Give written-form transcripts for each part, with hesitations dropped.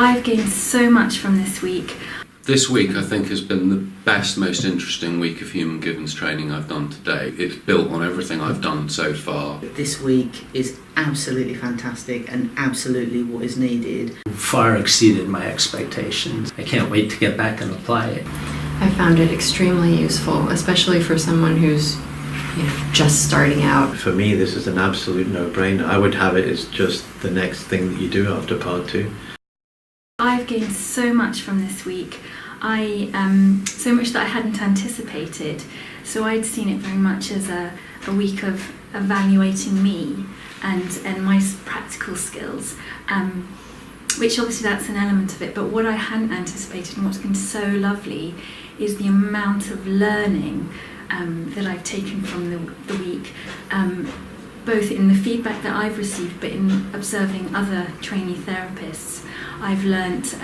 I've gained so much from this week. This week I think has been the best, most interesting week of human givens training I've done to date. It's built on everything I've done so far. This week is absolutely fantastic and absolutely what is needed. Far exceeded my expectations. I can't wait to get back and apply it. I found it extremely useful, especially for someone who's just starting out. For me, this is an absolute no-brainer. I would have it as just the next thing that you do after part 2. I've gained so much from this week. So much that I hadn't anticipated. So I'd seen it very much as a week of evaluating me and my practical skills, which obviously that's an element of it. But what I hadn't anticipated and what's been so lovely is the amount of learning that I've taken from the week, both in the feedback that I've received, but in observing other trainee therapists. I've learnt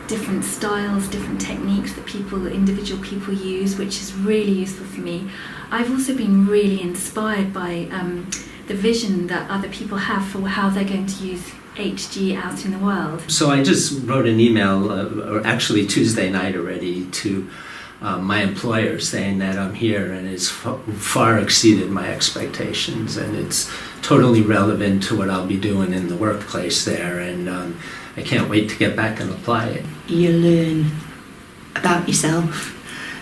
different styles, different techniques that individual people use, which is really useful for me. I've also been really inspired by the vision that other people have for how they're going to use HG out in the world. So I just wrote an email, or actually Tuesday night already, to my employer saying that I'm here and it's far exceeded my expectations, and it's totally relevant to what I'll be doing in the workplace there, and I can't wait to get back and apply it. You learn about yourself,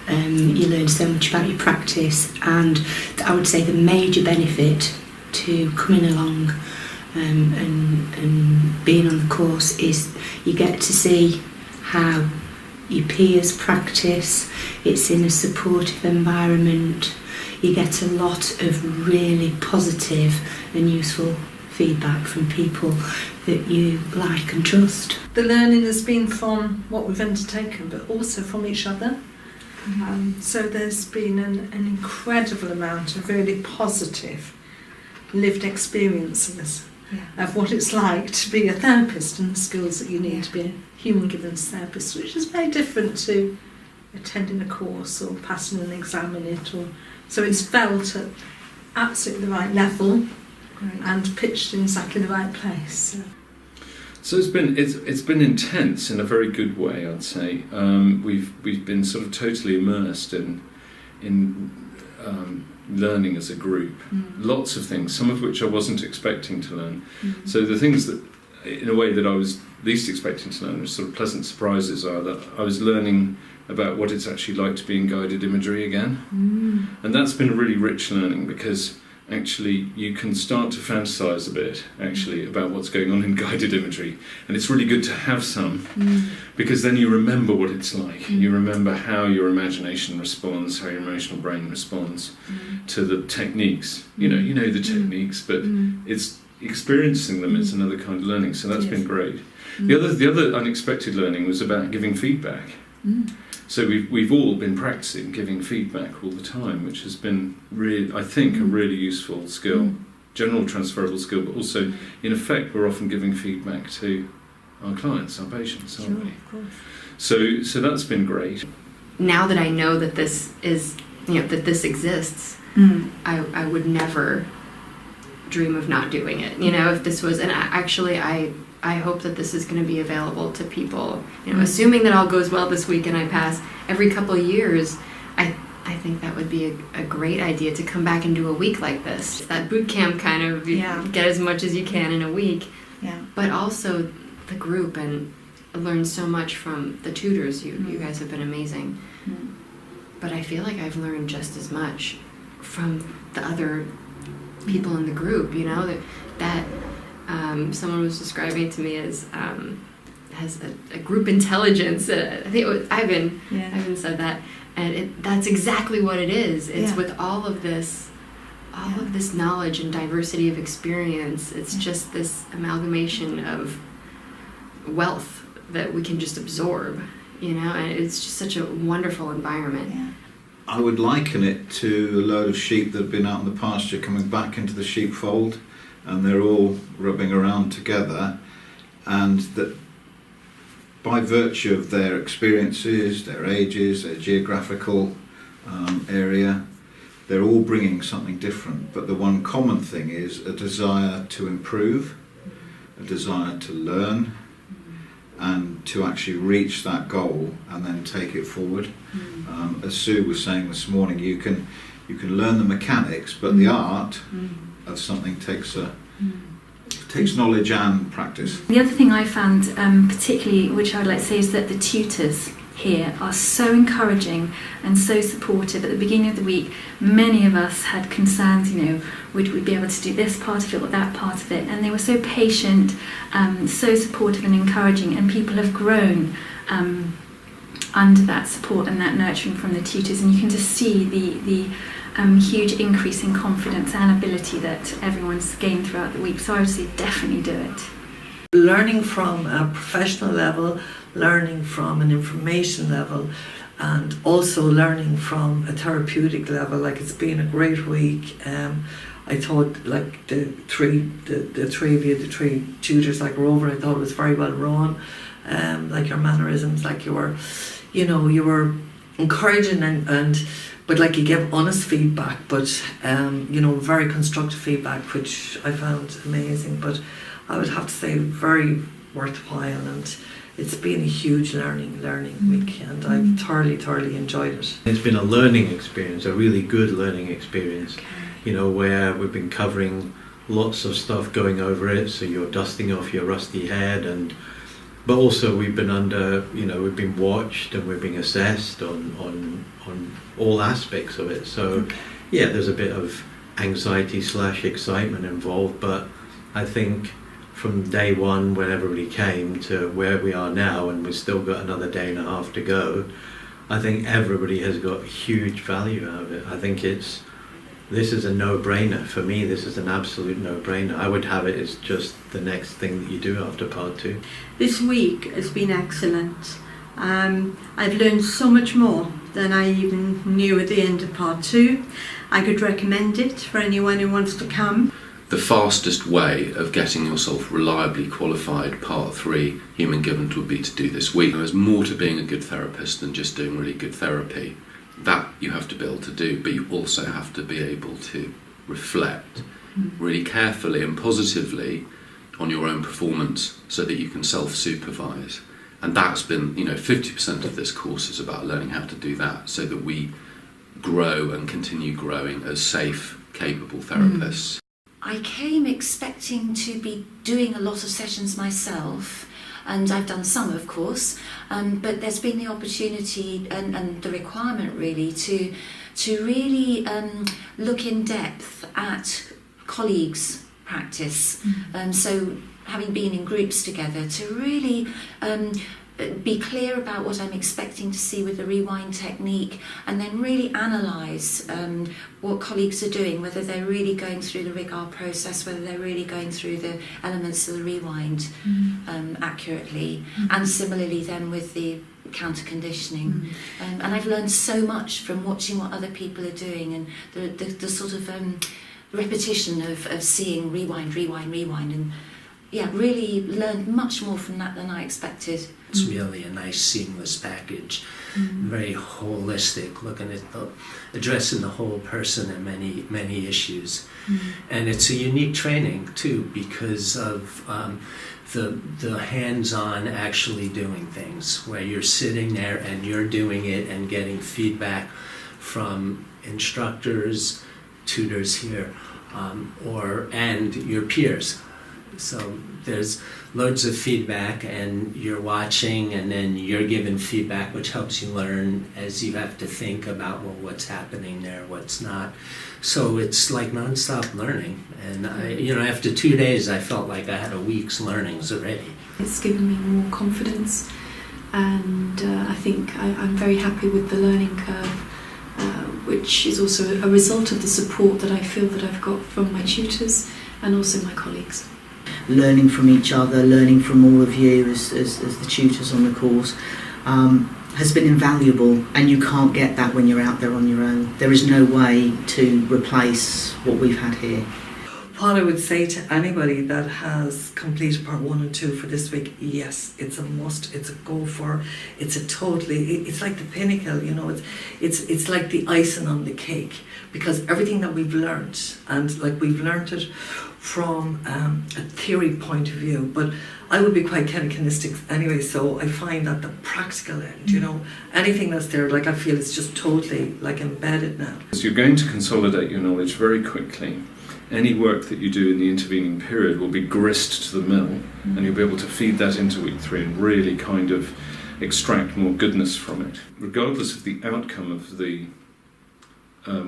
you learn so much about your practice, and I would say the major benefit to coming along and being on the course is you get to see how your peers practice. It's in a supportive environment. You get a lot of really positive and useful feedback from people that you like and trust. The learning has been from what we've undertaken, but also from each other. So there's been an incredible amount of really positive lived experiences of what it's like to be a therapist and the skills that you need to be a human givens therapist, which is very different to attending a course or passing an exam in it. So it's felt at absolutely the right level. Great. And pitched in exactly the right place. So it's been intense in a very good way, I'd say. We've been sort of totally immersed in learning as a group. Lots of things, some of which I wasn't expecting to learn. So the things that, in a way, that I was least expecting to learn, was sort of pleasant surprises, are that I was learning about what it's actually like to be in guided imagery again. And that's been really rich learning, because actually you can start to fantasize a bit actually about what's going on in guided imagery, and it's really good to have some, because then you remember what it's like. You remember how your imagination responds, how your emotional brain responds to the techniques. You know the techniques, but it's experiencing them. It's another kind of learning. So that's been great. The other unexpected learning was about giving feedback. So we've all been practicing giving feedback all the time, which has been really, I think, a really useful skill, general transferable skill, but also, in effect, we're often giving feedback to our clients, our patients, aren't we? Of course. So that's been great. Now that I know that this is, that this exists, I would never dream of not doing it. If this was, and I hope that this is going to be available to people. Assuming that all goes well this week and I pass every couple of years, I think that would be a great idea to come back and do a week like this. That boot camp kind of, get as much as you can in a week. But also the group, and I learned so much from the tutors. You guys have been amazing. But I feel like I've learned just as much from the other people in the group, that someone was describing it to me as a group intelligence. I think it was Ivan. Ivan said that, and that's exactly what it is. It's with all of this knowledge and diversity of experience. It's just this amalgamation of wealth that we can just absorb, and it's just such a wonderful environment. I would liken it to a load of sheep that have been out in the pasture coming back into the sheepfold, and they're all rubbing around together, and that by virtue of their experiences, their ages, their geographical area, they're all bringing something different, but the one common thing is a desire to improve, a desire to learn, and to actually reach that goal and then take it forward. As Sue was saying this morning, you can learn the mechanics, but the art of something takes knowledge and practice. The other thing I found particularly, which I would like to say, is that the tutors here are so encouraging and so supportive. At the beginning of the week, many of us had concerns, would we be able to do this part of it or that part of it, and they were so patient, so supportive and encouraging, and people have grown under that support and that nurturing from the tutors, and you can just see the huge increase in confidence and ability that everyone's gained throughout the week. So I would say definitely do it. Learning from a professional level, learning from an information level, and also learning from a therapeutic level. Like, it's been a great week. I thought, like, the three of you, the three tutors, like Rover, I thought it was very well run. Like, your mannerisms, like you were encouraging but like you gave honest feedback, but very constructive feedback, which I found amazing. But I would have to say very worthwhile, and it's been a huge learning week, and I've thoroughly enjoyed it. It's been a learning experience, a really good learning experience, where we've been covering lots of stuff, going over it, so you're dusting off your rusty head, but also we've been we've been watched and we're being assessed on all aspects of it. So yeah, there's a bit of anxiety/excitement involved, but I think from day one, when everybody came, to where we are now, and we've still got another day and a half to go, I think everybody has got huge value out of it. I think this is a no-brainer. For me, this is an absolute no-brainer. I would have it as just the next thing that you do after part 2. This week has been excellent. I've learned so much more than I even knew at the end of part 2. I could recommend it for anyone who wants to come. The fastest way of getting yourself reliably qualified part 3 human given would be to do this week. There's more to being a good therapist than just doing really good therapy. That you have to be able to do, but you also have to be able to reflect really carefully and positively on your own performance so that you can self-supervise. And that's been, 50% of this course is about learning how to do that so that we grow and continue growing as safe, capable therapists. I came expecting to be doing a lot of sessions myself, and I've done some, of course, but there's been the opportunity and the requirement really to really look in depth at colleagues' practice. So having been in groups together, to really be clear about what I'm expecting to see with the rewind technique, and then really analyse what colleagues are doing, whether they're really going through the RIGAR process, whether they're really going through the elements of the rewind accurately, and similarly then with the counter conditioning. And I've learned so much from watching what other people are doing, and the sort of repetition of seeing rewind, and really learned much more from that than I expected. It's really a nice seamless package, very holistic, looking at addressing the whole person and many issues. And it's a unique training too, because of the hands-on actually doing things, where you're sitting there and you're doing it and getting feedback from instructors, tutors here, and your peers. So there's loads of feedback, and you're watching, and then you're given feedback, which helps you learn as you have to think about, well, what's happening there, what's not. So it's like non-stop learning. And after 2 days, I felt like I had a week's learnings already. It's given me more confidence, and I think I'm very happy with the learning curve, which is also a result of the support that I feel that I've got from my tutors and also my colleagues. Learning from each other, learning from all of you as the tutors on the course has been invaluable, and you can't get that when you're out there on your own. There is no way to replace what we've had here. what I would say to anybody that has completed part 1 and 2 for this week, yes, it's a must, it's a go for, it's like the pinnacle, you know, it's like the icing on the cake, because everything that we've learnt, and like we've learnt it from a theory point of view, but I would be quite kind of kinestic anyway, so I find that the practical end, you know, anything that's there, like I feel it's just totally like embedded now. So you're going to consolidate your knowledge very quickly. Any work that you do in the intervening period will be grist to the mill, and you'll be able to feed that into week 3 and really kind of extract more goodness from it. Regardless of the outcome of the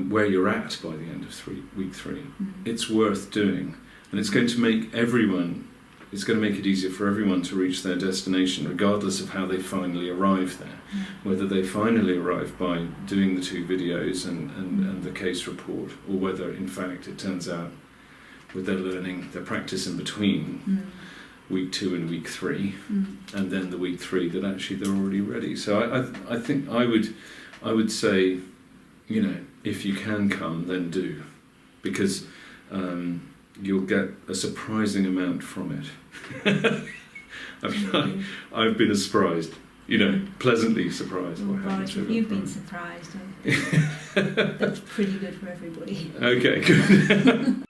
where you're at by the end of week 3, it's worth doing, and it's going to make it easier for everyone to reach their destination, regardless of how they finally arrive there. Whether they finally arrive by doing the 2 videos and the case report, or whether in fact it turns out with their learning, their practice in between week 2 and week 3, and then the week 3 that actually they're already ready. So I think I would say, you know, if you can come, then do, because you'll get a surprising amount from it. I mean, I've been surprised, you know, pleasantly surprised. Right, if you've been surprised, I think that's pretty good for everybody. Okay, good.